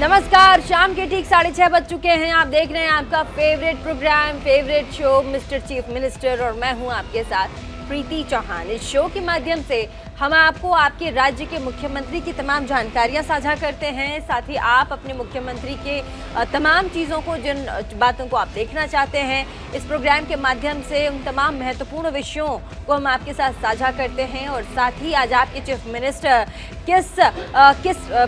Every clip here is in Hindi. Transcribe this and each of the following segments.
नमस्कार, शाम के ठीक 6:30 बज चुके हैं। आप देख रहे हैं आपका favourite programme, favourite show Mister Chief Minister, और मैं हूं आपके साथ प्रीति चौहान। इस शो के माध्यम से हम आपको आपके राज्य के मुख्यमंत्री की तमाम जानकारियां साझा करते हैं। साथ ही आप अपने मुख्यमंत्री के तमाम चीज़ों को, जिन बातों को आप देखना चाहते हैं, इस प्रोग्राम के माध्यम से उन तमाम महत्वपूर्ण विषयों को हम आपके साथ साझा करते हैं। और साथ ही आज आपके चीफ मिनिस्टर किस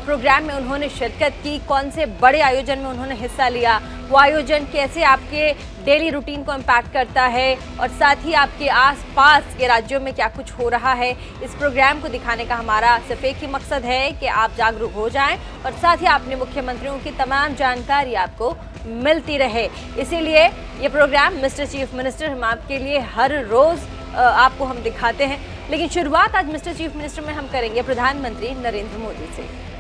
प्रोग्राम में उन्होंने शिरकत की, कौन से बड़े आयोजन में उन्होंने हिस्सा लिया, वो आयोजन कैसे आपके डेली रूटीन को इम्पैक्ट करता है, और साथ ही आपके आसपास के राज्यों में क्या कुछ हो रहा है, इस प्रोग्राम को दिखाने का हमारा सिर्फ एक ही मकसद है कि आप जागरूक हो जाएं और साथ ही अपने मुख्यमंत्रियों की तमाम जानकारी आपको मिलती रहे। इसीलिए ये प्रोग्राम मिस्टर चीफ मिनिस्टर हम आपके लिए हर रोज़ आपको हम दिखाते हैं। लेकिन शुरुआत आज मिस्टर चीफ मिनिस्टर में हम करेंगे प्रधानमंत्री नरेंद्र मोदी से।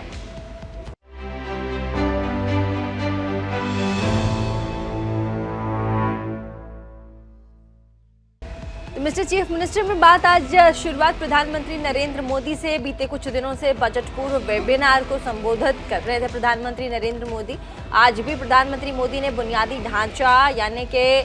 मिस्टर चीफ मिनिस्टर में बात आज शुरुआत प्रधानमंत्री नरेंद्र मोदी से। बीते कुछ दिनों से बजट पूर्व वेबिनार को संबोधित कर रहे थे प्रधानमंत्री नरेंद्र मोदी। आज भी प्रधानमंत्री मोदी ने बुनियादी ढांचा यानी कि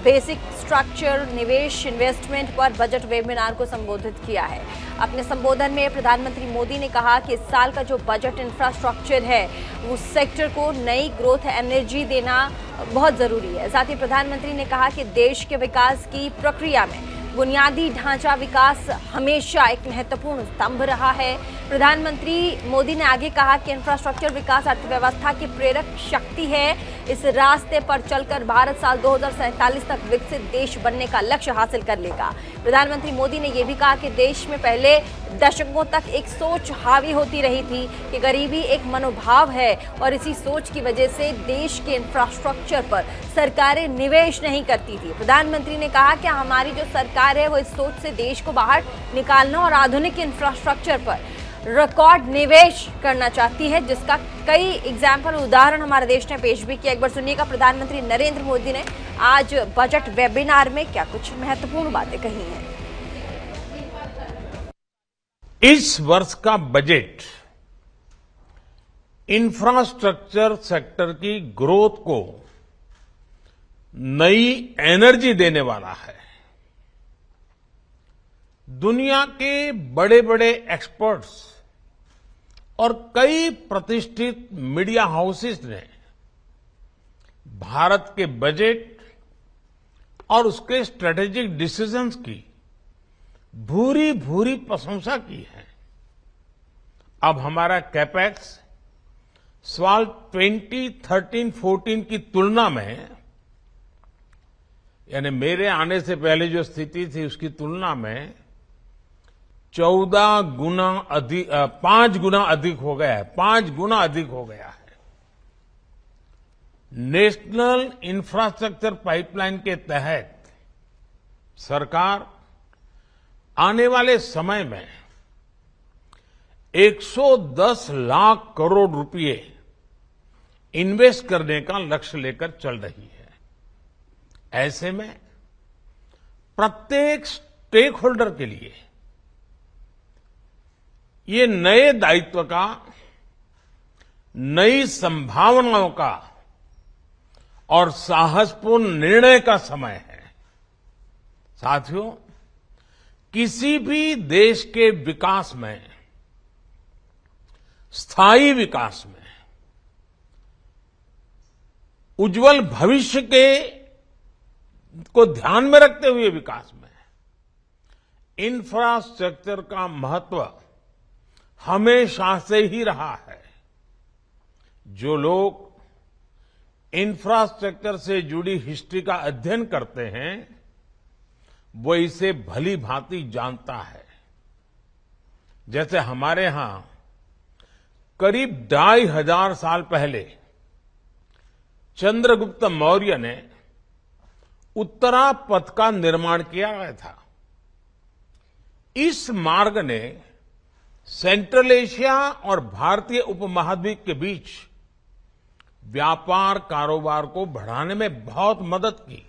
बेसिक स्ट्रक्चर, निवेश, इन्वेस्टमेंट पर बजट वेबिनार को संबोधित किया है। अपने संबोधन में प्रधानमंत्री मोदी ने कहा कि इस साल का जो बजट इंफ्रास्ट्रक्चर है, उस सेक्टर को नई ग्रोथ एनर्जी देना बहुत ज़रूरी है। साथ ही प्रधानमंत्री ने कहा कि देश के विकास की प्रक्रिया में बुनियादी ढांचा विकास हमेशा एक महत्वपूर्ण स्तंभ रहा है। प्रधानमंत्री मोदी ने आगे कहा कि इंफ्रास्ट्रक्चर विकास अर्थव्यवस्था की प्रेरक शक्ति है। इस रास्ते पर चलकर भारत साल 2047 तक विकसित देश बनने का लक्ष्य हासिल कर लेगा। प्रधानमंत्री मोदी ने यह भी कहा कि देश में पहले दशकों तक एक सोच हावी होती रही थी कि गरीबी एक मनोभाव है, और इसी सोच की वजह से देश के इंफ्रास्ट्रक्चर पर सरकारें निवेश नहीं करती थी। प्रधानमंत्री ने कहा कि हमारी जो सरकार है वो इस सोच से देश को बाहर निकालना और आधुनिक इंफ्रास्ट्रक्चर पर रिकॉर्ड निवेश करना चाहती है, जिसका कई एग्जाम्पल, उदाहरण हमारे देश ने पेश भी किया। एक बार सुनिएगा प्रधानमंत्री नरेंद्र मोदी ने आज बजट वेबिनार में क्या कुछ महत्वपूर्ण बातें कही हैं। इस वर्ष का बजट इंफ्रास्ट्रक्चर सेक्टर की ग्रोथ को नई एनर्जी देने वाला है। दुनिया के बड़े बड़े एक्सपर्ट्स और कई प्रतिष्ठित मीडिया हाउसेस ने भारत के बजट और उसके स्ट्रेटेजिक डिसीजंस की भूरी भूरी प्रशंसा की है। अब हमारा कैपेक्स साल 2013-14 की तुलना में, यानी मेरे आने से पहले जो स्थिति थी उसकी तुलना में 5 गुना अधिक हो गया है। 5 गुना अधिक हो गया है। नेशनल इंफ्रास्ट्रक्चर पाइपलाइन के तहत सरकार आने वाले समय में 110 लाख करोड़ रुपए इन्वेस्ट करने का लक्ष्य लेकर चल रही है। ऐसे में प्रत्येक स्टेक होल्डर के लिए ये नए दायित्व का, नई संभावनाओं का और साहसपूर्ण निर्णय का समय है। साथियों, किसी भी देश के विकास में, स्थायी विकास में, उज्जवल भविष्य को ध्यान में रखते हुए विकास में इंफ्रास्ट्रक्चर का महत्व हमेशा से ही रहा है। जो लोग इंफ्रास्ट्रक्चर से जुड़ी हिस्ट्री का अध्ययन करते हैं वो इसे भली भांति जानता है। जैसे हमारे यहां करीब 2500 साल पहले चंद्रगुप्त मौर्य ने उत्तरा पथ का निर्माण किया गया था। इस मार्ग ने सेंट्रल एशिया और भारतीय उपमहाद्वीप के बीच व्यापार कारोबार को बढ़ाने में बहुत मदद की।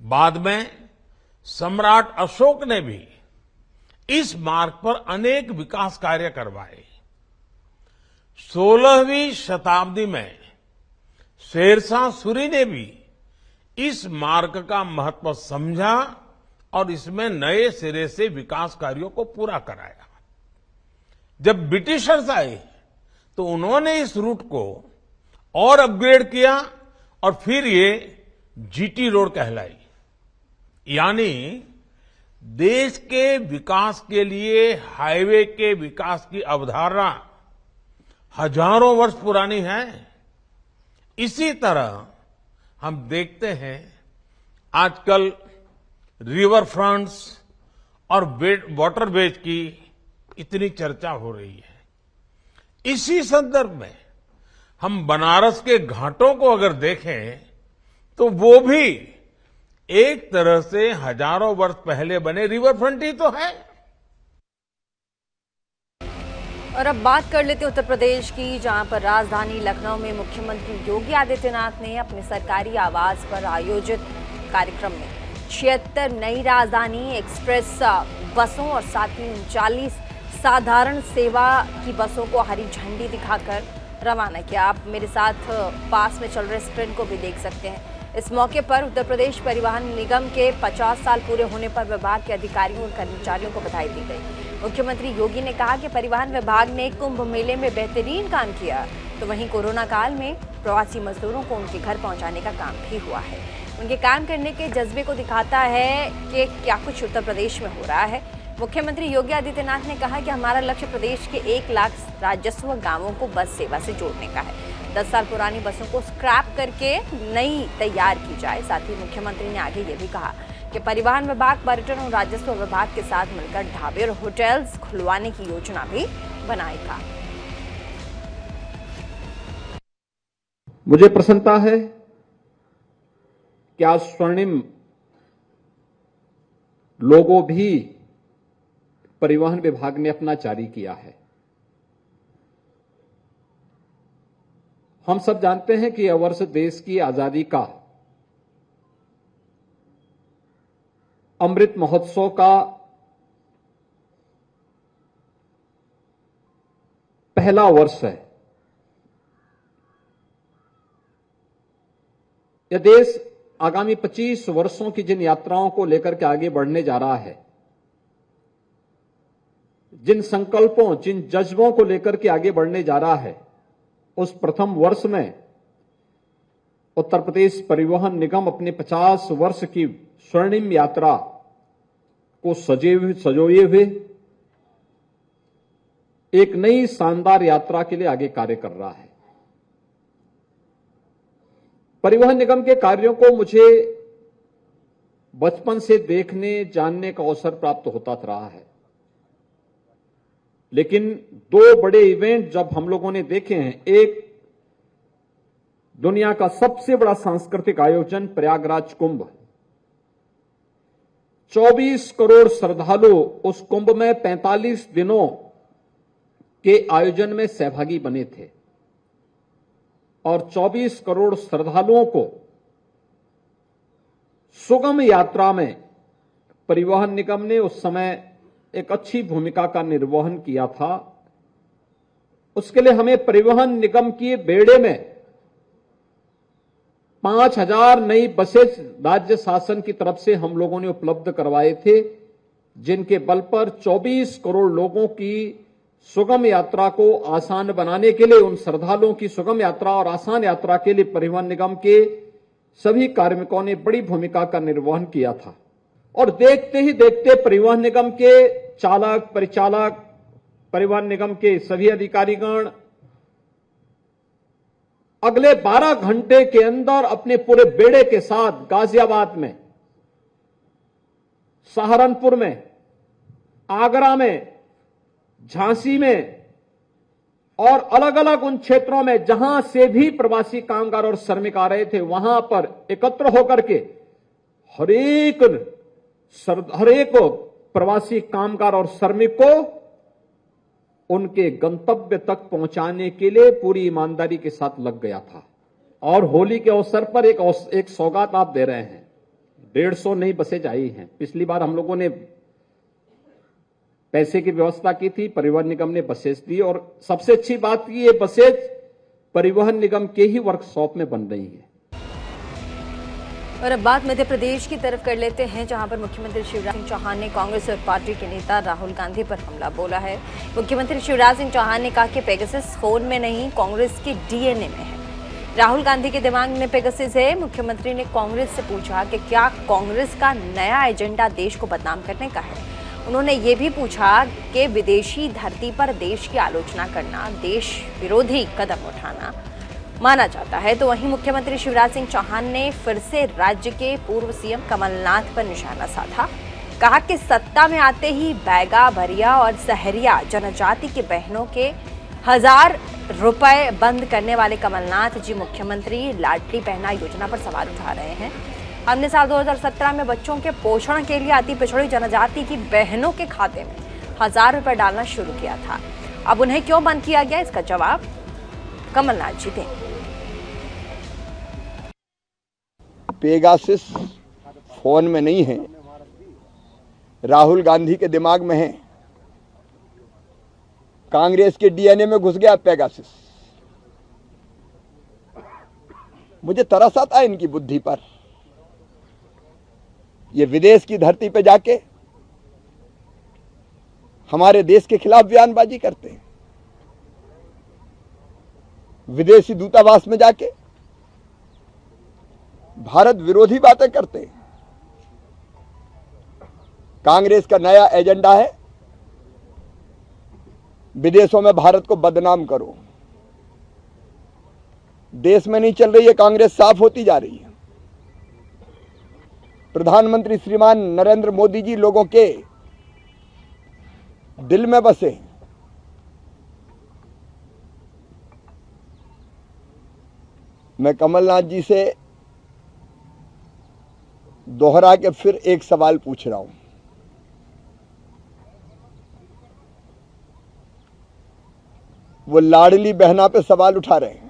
बाद में सम्राट अशोक ने भी इस मार्ग पर अनेक विकास कार्य करवाए। 16वीं शताब्दी में शेरशाह सूरी ने भी इस मार्ग का महत्व समझा और इसमें नए सिरे से विकास कार्यों को पूरा कराया। जब ब्रिटिशर्स आए तो उन्होंने इस रूट को और अपग्रेड किया और फिर ये जीटी रोड कहलाई। यानी देश के विकास के लिए हाईवे के विकास की अवधारणा हजारों वर्ष पुरानी है। इसी तरह हम देखते हैं आजकल रिवर फ्रंट्स और वाटरवेज की इतनी चर्चा हो रही है। इसी संदर्भ में हम बनारस के घाटों को अगर देखें तो वो भी एक तरह से हजारों वर्ष पहले बने रिवर फ्रंट ही तो है। और अब बात कर लेते हैं उत्तर प्रदेश की, जहां पर राजधानी लखनऊ में मुख्यमंत्री योगी आदित्यनाथ ने अपने सरकारी आवास पर आयोजित कार्यक्रम में 76 नई राजधानी एक्सप्रेस बसों और साथ ही 39 साधारण सेवा की बसों को हरी झंडी दिखाकर रवाना किया। आप मेरे साथ पास में चल रहे स्क्रीन को भी देख सकते हैं। इस मौके पर उत्तर प्रदेश परिवहन निगम के 50 साल पूरे होने पर विभाग के अधिकारियों और कर्मचारियों को बधाई दी गई। मुख्यमंत्री योगी ने कहा कि परिवहन विभाग ने कुंभ मेले में बेहतरीन काम किया, तो वहीं कोरोना काल में प्रवासी मजदूरों को उनके घर पहुंचाने का काम भी हुआ है। उनके काम करने के जज्बे को दिखाता है कि क्या कुछ उत्तर प्रदेश में हो रहा है। मुख्यमंत्री योगी आदित्यनाथ ने कहा कि हमारा लक्ष्य प्रदेश के 1 लाख राजस्व गांवों को बस सेवा से जोड़ने का है। 10 साल पुरानी बसों को स्क्रैप करके नई तैयार की जाए। साथ ही मुख्यमंत्री ने आगे ये भी कहा कि परिवहन विभाग, पर्यटन और राजस्व विभाग के साथ मिलकर ढाबे और होटल्स खुलवाने की योजना भी बनाएगा। मुझे प्रसन्नता है कि आज स्वर्णिम लोगो भी परिवहन विभाग ने अपना जारी किया है। हम सब जानते हैं कि यह वर्ष देश की आजादी का अमृत महोत्सव का पहला वर्ष है। यह देश आगामी 25 वर्षों की जिन यात्राओं को लेकर के आगे बढ़ने जा रहा है, जिन संकल्पों, जिन जज्बों को लेकर के आगे बढ़ने जा रहा है, उस प्रथम वर्ष में उत्तर प्रदेश परिवहन निगम अपने 50 वर्ष की स्वर्णिम यात्रा को सजोए हुए एक नई शानदार यात्रा के लिए आगे कार्य कर रहा है। परिवहन निगम के कार्यों को मुझे बचपन से देखने, जानने का अवसर प्राप्त होता रहा है, लेकिन 2 बड़े इवेंट जब हम लोगों ने देखे हैं, एक दुनिया का सबसे बड़ा सांस्कृतिक आयोजन प्रयागराज कुंभ, 24 करोड़ श्रद्धालु उस कुंभ में 45 दिनों के आयोजन में सहभागी बने थे और 24 करोड़ श्रद्धालुओं को सुगम यात्रा में परिवहन निगम ने उस समय एक अच्छी भूमिका का निर्वहन किया था। उसके लिए हमें परिवहन निगम की बेड़े में 5000 नई बसेस राज्य शासन की तरफ से हम लोगों ने उपलब्ध करवाए थे, जिनके बल पर 24 करोड़ लोगों की सुगम यात्रा को आसान बनाने के लिए, उन श्रद्धालुओं की सुगम यात्रा और आसान यात्रा के लिए परिवहन निगम के सभी कार्मिकों ने बड़ी भूमिका का निर्वहन किया था। और देखते ही देखते परिवहन निगम के चालक, परिचालक, परिवहन निगम के सभी अधिकारीगण अगले 12 घंटे के अंदर अपने पूरे बेड़े के साथ गाजियाबाद में, सहारनपुर में, आगरा में, झांसी में और अलग अलग उन क्षेत्रों में जहां से भी प्रवासी कामगार और श्रमिक आ रहे थे, वहां पर एकत्र होकर के हरेक प्रवासी कामगार और श्रमिक को उनके गंतव्य तक पहुंचाने के लिए पूरी ईमानदारी के साथ लग गया था। और होली के अवसर पर एक सौगात आप दे रहे हैं। 150 नई बसें आई हैं। पिछली बार हम लोगों ने पैसे की व्यवस्था की थी, परिवहन निगम ने बसेस दी और सबसे अच्छी बात की ये बसेस परिवहन निगम के ही वर्कशॉप में बन रही है। और अब बात मध्य प्रदेश की तरफ कर लेते हैं, जहां पर मुख्यमंत्री शिवराज सिंह चौहान ने कांग्रेस और पार्टी के नेता राहुल गांधी पर हमला बोला है। मुख्यमंत्री शिवराज सिंह चौहान ने कहा कि पेगासस फोन में नहीं, कांग्रेस के डीएनए में है। राहुल गांधी के दिमाग में पेगासस है। मुख्यमंत्री ने कांग्रेस से पूछा कि क्या कांग्रेस का नया एजेंडा देश को बदनाम करने का है। उन्होंने ये भी पूछा कि विदेशी धरती पर देश की आलोचना करना देश विरोधी कदम उठाना माना जाता है। तो वहीं मुख्यमंत्री शिवराज सिंह चौहान ने फिर से राज्य के पूर्व सीएम कमलनाथ पर निशाना साधा। कहा कि सत्ता में आते ही बैगा, भरिया और सहरिया जनजाति की बहनों के 1000 रुपए बंद करने वाले कमलनाथ जी मुख्यमंत्री लाडली बहना योजना पर सवाल उठा रहे हैं। हमने साल 2017 में बच्चों के पोषण के लिए अति पिछड़ी जनजाति की बहनों के खाते में 1000 रुपए डालना शुरू किया था। अब उन्हें क्यों बंद किया गया, इसका जवाब कमलनाथ जी दें। पेगासस फोन में नहीं है, राहुल गांधी के दिमाग में है। कांग्रेस के डीएनए में घुस गया पेगासस। मुझे तरस आता है इनकी बुद्धि पर। ये विदेश की धरती पे जाके हमारे देश के खिलाफ बयानबाजी करते हैं, विदेशी दूतावास में जाके भारत विरोधी बातें करते हैं। कांग्रेस का नया एजेंडा है विदेशों में भारत को बदनाम करो। देश में नहीं चल रही है कांग्रेस, साफ होती जा रही है। प्रधानमंत्री श्रीमान नरेंद्र मोदी जी लोगों के दिल में बसे। मैं कमलनाथ जी से दोहरा के फिर एक सवाल पूछ रहा हूं। वो लाडली बहना पे सवाल उठा रहे हैं।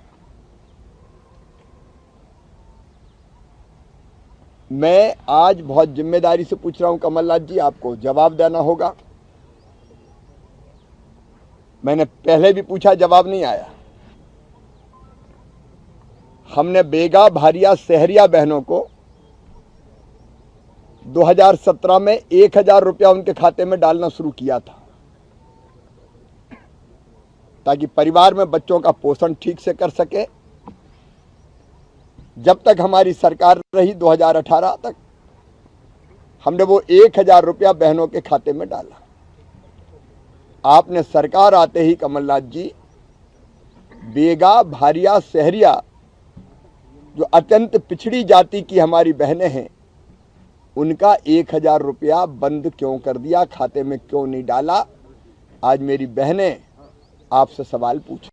मैं आज बहुत जिम्मेदारी से पूछ रहा हूं कमलनाथ जी, आपको जवाब देना होगा। मैंने पहले भी पूछा, जवाब नहीं आया। हमने बेगा, भारिया, सहरिया बहनों को 2017 में 1000 रुपया उनके खाते में डालना शुरू किया था, ताकि परिवार में बच्चों का पोषण ठीक से कर सके। जब तक हमारी सरकार रही 2018 तक हमने वो 1000 रुपया बहनों के खाते में डाला। आपने सरकार आते ही कमलनाथ जी बेगा, भारिया, सहरिया जो अत्यंत पिछड़ी जाति की हमारी बहनें हैं, उनका 1000 रुपया बंद क्यों कर दिया, खाते में क्यों नहीं डाला? आज मेरी बहनें आपसे सवाल पूछ।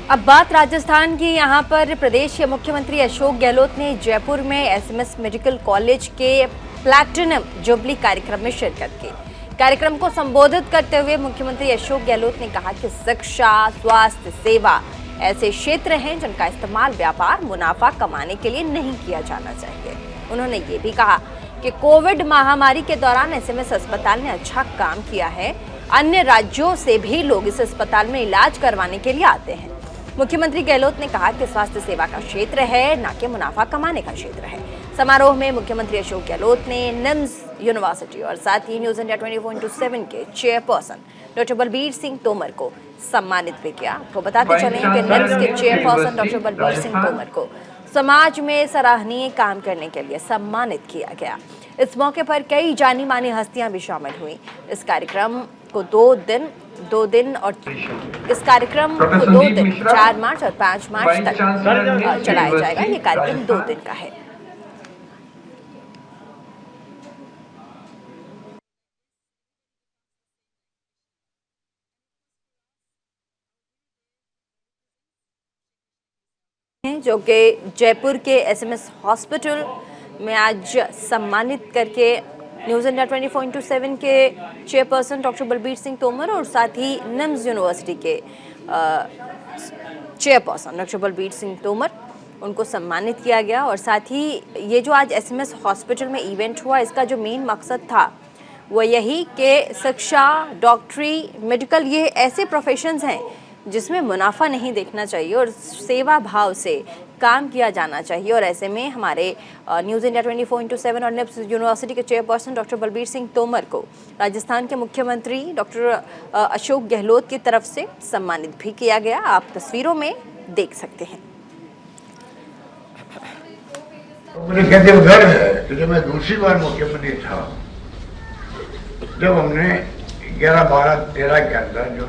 अब बात राजस्थान की। यहाँ पर प्रदेश के मुख्यमंत्री अशोक गहलोत ने जयपुर में एसएमएस मेडिकल कॉलेज के प्लैटिनम जुबली कार्यक्रम में शिरकत की। कार्यक्रम को संबोधित करते हुए मुख्यमंत्री अशोक गहलोत ने कहा कि शिक्षा, स्वास्थ्य सेवा ऐसे क्षेत्र हैं जिनका इस्तेमाल व्यापार, मुनाफा कमाने के लिए नहीं किया जाना चाहिए। उन्होंने ये भी कहा कि कोविड महामारी के दौरान एसएमएस अस्पताल ने अच्छा काम किया है। अन्य राज्यों से भी लोग इस अस्पताल में इलाज करवाने के लिए आते हैं। मुख्यमंत्री गहलोत ने कहा कि स्वास्थ्य सेवा का क्षेत्र है, न कि मुनाफा कमाने का क्षेत्र है। समारोह में मुख्यमंत्री अशोक गहलोत ने निम्स यूनिवर्सिटी और साथ ही न्यूज इंडिया 24/7 के चेयरपर्सन डॉक्टर बलबीर सिंह तोमर को सम्मानित भी किया। तो बताते चले कि निम्स के चेयरपर्सन डॉक्टर बलबीर सिंह तोमर को समाज में सराहनीय काम करने के लिए सम्मानित किया गया। इस मौके पर कई जानी मानी हस्तियां भी शामिल हुई। इस कार्यक्रम को 2 दिन 4 मार्च और 5 मार्च तक चलाया जाएगा। ये कार्यक्रम 2 दिन का है। जो कि जयपुर के एसएमएस हॉस्पिटल में आज सम्मानित करके न्यूज़ इंडिया 24/7 के चेयरपर्सन डॉक्टर बलबीर सिंह तोमर और साथ ही निम्स यूनिवर्सिटी के चेयरपर्सन डॉक्टर बलबीर सिंह तोमर, उनको सम्मानित किया गया। और साथ ही ये जो आज एसएमएस हॉस्पिटल में इवेंट हुआ, इसका जो मेन मकसद था वो यही कि शिक्षा, डॉक्टरी, मेडिकल ये ऐसे प्रोफेशंस हैं जिसमें मुनाफा नहीं देखना चाहिए और सेवा भाव से काम किया जाना चाहिए। और ऐसे में हमारे न्यूज़ इंडिया 24/7 और निप्स यूनिवर्सिटी के चेयरपर्सन डॉक्टर बलबीर सिंह तोमर को राजस्थान के मुख्यमंत्री डॉक्टर अशोक गहलोत की तरफ से सम्मानित भी किया गया। आप तस्वीरों में देख सकते हैं। मुझे कहते हुए गर्व है कि जब मैं दूसरी बार मुख्यमंत्री था, जब हमने 11, 12, 13 के अंदर जो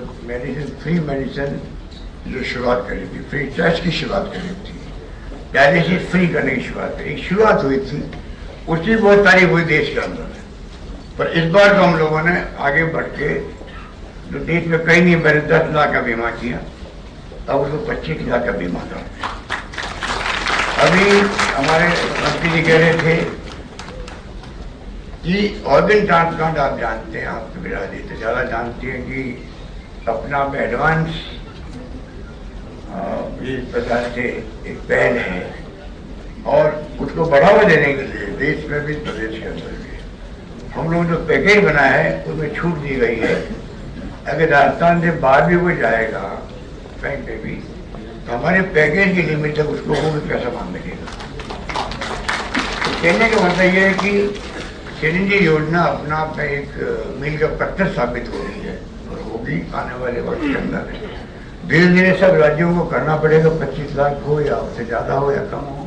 फ्री मेडिसिन जो शुरुआत करी थी, फ्री टेस्ट की शुरुआत करी थी, डायलिसिस फ्री करने की शुरुआत हुई थी, उसकी बहुत तारीफ हुई देश के अंदर। पर इस बार तो हम लोगों ने आगे बढ़ के जो देश में कहीं नहीं, मैंने 10 लाख का बीमा किया, अब उसको 25 लाख का बीमा करते हैं। अभी हमारे मंत्री जी कह रहे थे कि ऑर्गन ट्रांसप्लांट आप जानते हैं, आप तो बिरादरी तो ज़्यादा जानते हैं कि अपना एडवांस इस प्रकार से एक पहल है और उसको बढ़ावा देने के लिए देश में भी, प्रदेश के अंदर भी हम लोग जो पैकेज बनाया है उसमें छूट दी गई है। अगर राजस्थान से बाहर भी कोई जाएगा बैंक में भी, तो हमारे पैकेज की लिमिट तक उसको वो भी पैसा मान मिलेगा। तो कहने का मतलब ये है कि चिरंजीवी योजना अपना आप में एक मील का पत्थर साबित हो रही है और होगी आने वाले वक्त के अंदर। धीरे धीरे सब राज्यों को करना पड़ेगा, 25 लाख हो या उससे ज़्यादा हो या कम हो,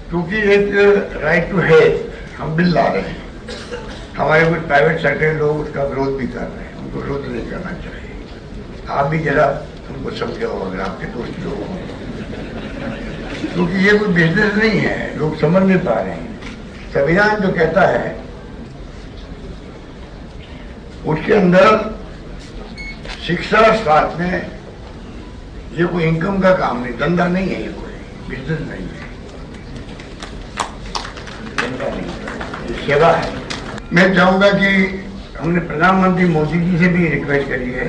क्योंकि एक राइट टू हेल्थ हम बिल ला रहे हैं। हमारे कुछ प्राइवेट सेक्टर लोग उसका विरोध भी कर रहे हैं, उनको विरोध नहीं करना चाहिए। आप भी जरा उनको समझाओ अगर आपके दोस्त लोग हों, क्योंकि ये कोई बिजनेस नहीं है, लोग समझ नहीं पा रहे हैं। संविधान जो कहता है उसके अंदर शिक्षा और स्वास्थ्य में ये कोई इनकम का काम नहीं, धंधा नहीं है, ये कोई बिजनेस नहीं है, धंधा नहीं है, ये सेवा है। मैं चाहूंगा कि हमने प्रधानमंत्री मोदी जी से भी रिक्वेस्ट करी है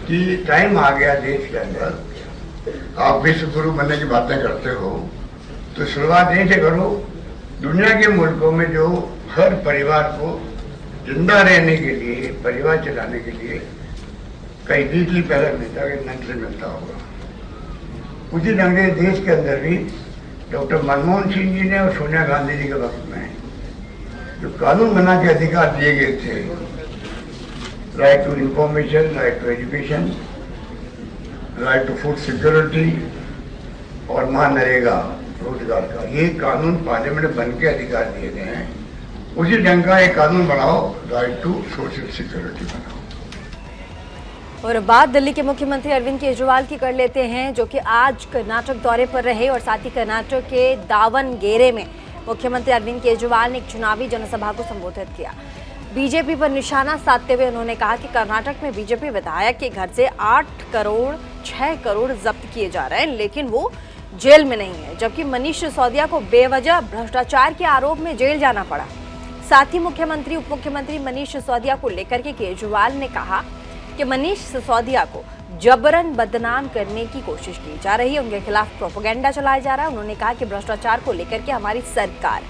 कि टाइम आ गया देश के अंदर, आप विश्व गुरु बनने की बातें करते हो तो शुरुआत यहीं से करो। दुनिया के मुल्कों में जो हर परिवार को जिंदा रहने के लिए, परिवार चलाने के लिए कहीं वीकली पैसा मिलता है, नंग से मिलता होगा, उसी ढंग से देश के अंदर भी डॉक्टर मनमोहन सिंह जी ने और सोनिया गांधी जी के वक्त में जो कानून बना के अधिकार दिए गए थे, right to information, right to education, right to food security और महानरेगा रोजगार का, ये कानून पार्लियामेंट में बन के अधिकार दिए गए हैं। उसी ढंग का एक कानून बनाओ, राइट टू सोशल सिक्योरिटी बनाओ। और बात दिल्ली के मुख्यमंत्री अरविंद केजरीवाल की कर लेते हैं, जो कि आज कर्नाटक दौरे पर रहे और साथ ही कर्नाटक के दावनगेरे में मुख्यमंत्री अरविंद केजरीवाल ने एक चुनावी जनसभा को संबोधित किया। बीजेपी पर निशाना साधते हुए उन्होंने कहा कि कर्नाटक में बीजेपी विधायक के घर से 8 करोड़ 6 करोड़ जब्त किए जा रहे हैं, लेकिन वो जेल में नहीं है, जबकि मनीष सिसोदिया को बेवजह भ्रष्टाचार के आरोप में जेल जाना पड़ा। साथ ही मुख्यमंत्री उप मुख्यमंत्री मनीष सिसोदिया को लेकर के केजरीवाल ने कहा कि मनीष सिसोदिया को जबरन बदनाम करने की कोशिश की जा रही है, उनके खिलाफ प्रोपेगेंडा चलाया जा रहा है। उन्होंने कहा कि भ्रष्टाचार को लेकर के हमारी सरकार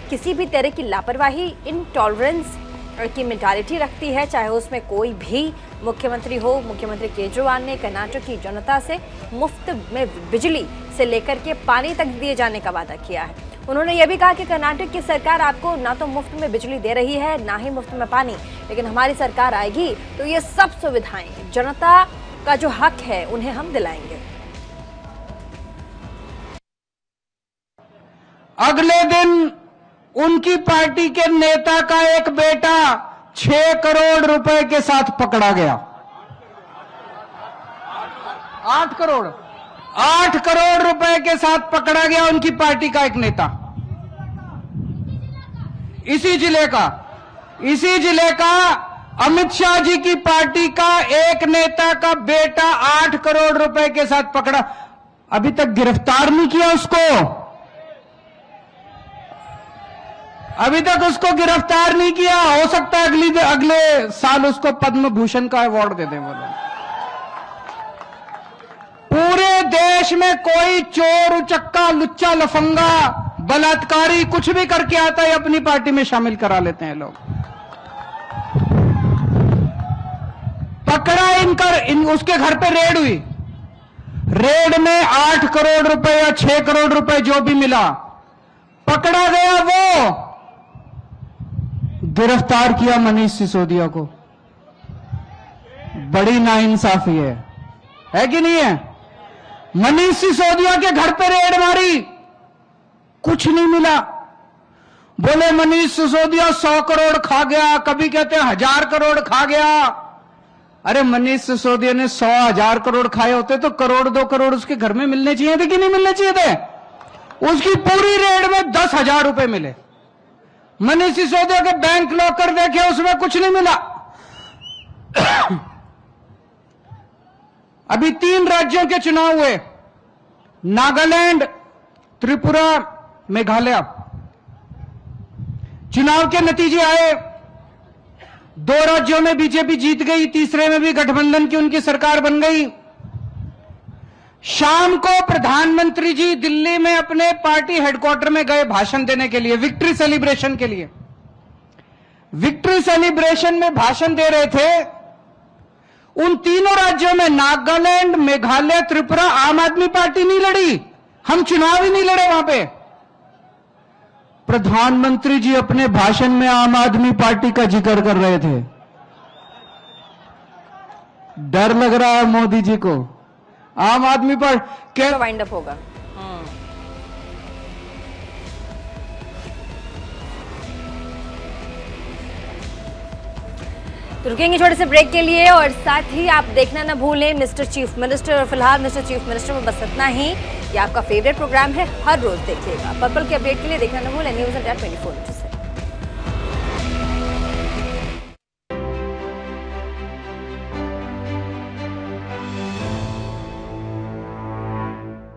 किसी भी तरह की लापरवाही, इनटॉलरेंस की मेंटालिटी रखती है, चाहे उसमें कोई भी मुख्यमंत्री हो। मुख्यमंत्री केजरीवाल ने कर्नाटक की जनता से मुफ्त में बिजली से लेकर के पानी तक दिए जाने का वादा किया है। उन्होंने यह भी कहा कि कर्नाटक की सरकार आपको ना तो मुफ्त में बिजली दे रही है, ना ही मुफ्त में पानी, लेकिन हमारी सरकार आएगी तो ये सब सुविधाएं जनता का जो हक है उन्हें हम दिलाएंगे। अगले दिन उनकी पार्टी के नेता का एक बेटा 6 करोड़ रुपए के साथ पकड़ा गया। 8 करोड़ रुपए के साथ पकड़ा गया उनकी पार्टी का एक नेता। इसी जिले का अमित शाह जी की पार्टी का एक नेता का बेटा 8 करोड़ रुपए के साथ पकड़ा। अभी तक गिरफ्तार नहीं किया उसको, अभी तक उसको गिरफ्तार नहीं किया। हो सकता है अगले साल उसको पद्म भूषण का अवार्ड दे दें वो लोग। पूरे देश में कोई चोर, उचक्का, लुच्चा, लफंगा, बलात्कारी कुछ भी करके आता है अपनी पार्टी में शामिल करा लेते हैं लोग। पकड़ा उसके घर पे रेड हुई, रेड में 8 करोड़ रुपए या 6 करोड़ रुपए जो भी मिला, पकड़ा गया, वो गिरफ्तार किया मनीष सिसोदिया को। बड़ी नाइंसाफी है कि नहीं है? मनीष सिसोदिया के घर पे रेड मारी, कुछ नहीं मिला। बोले मनीष सिसोदिया 100 करोड़ खा गया, कभी कहते हैं 1000 करोड़ खा गया। अरे मनीष सिसोदिया ने 100,000 करोड़ खाए होते तो करोड़ 2 करोड़ उसके घर में मिलने चाहिए थे कि नहीं मिलने चाहिए थे? उसकी पूरी रेड में 10,000 रुपए मिले। मनीष सिसोदिया के बैंक लॉकर देखे, उसमें कुछ नहीं मिला। अभी 3 राज्यों के चुनाव हुए, नागालैंड, त्रिपुरा, मेघालय। चुनाव के नतीजे आए, 2 राज्यों में बीजेपी जीत गई, तीसरे में भी गठबंधन की उनकी सरकार बन गई। शाम को प्रधानमंत्री जी दिल्ली में अपने पार्टी हेडक्वार्टर में गए भाषण देने के लिए, विक्ट्री सेलिब्रेशन के लिए। विक्ट्री सेलिब्रेशन में भाषण दे रहे थे। उन तीनों राज्यों में, नागालैंड, मेघालय, त्रिपुरा, आम आदमी पार्टी नहीं लड़ी, हम चुनाव ही नहीं लड़े वहां पे। प्रधानमंत्री जी अपने भाषण में आम आदमी पार्टी का जिक्र कर रहे थे। डर लग रहा है मोदी जी को। आम आदमी पार्टी वाइंड अप होगा। तो रुकेंगे छोटे से ब्रेक के लिए, और साथ ही आप देखना ना भूलें मिस्टर चीफ मिनिस्टर। और फिलहाल मिस्टर चीफ मिनिस्टर में बस इतना ही। ये आपका फेवरेट प्रोग्राम है, हर रोज देखिएगा। पर्पल के अपडेट के लिए देखना ना भूलें न्यूज़ इंडिया 24।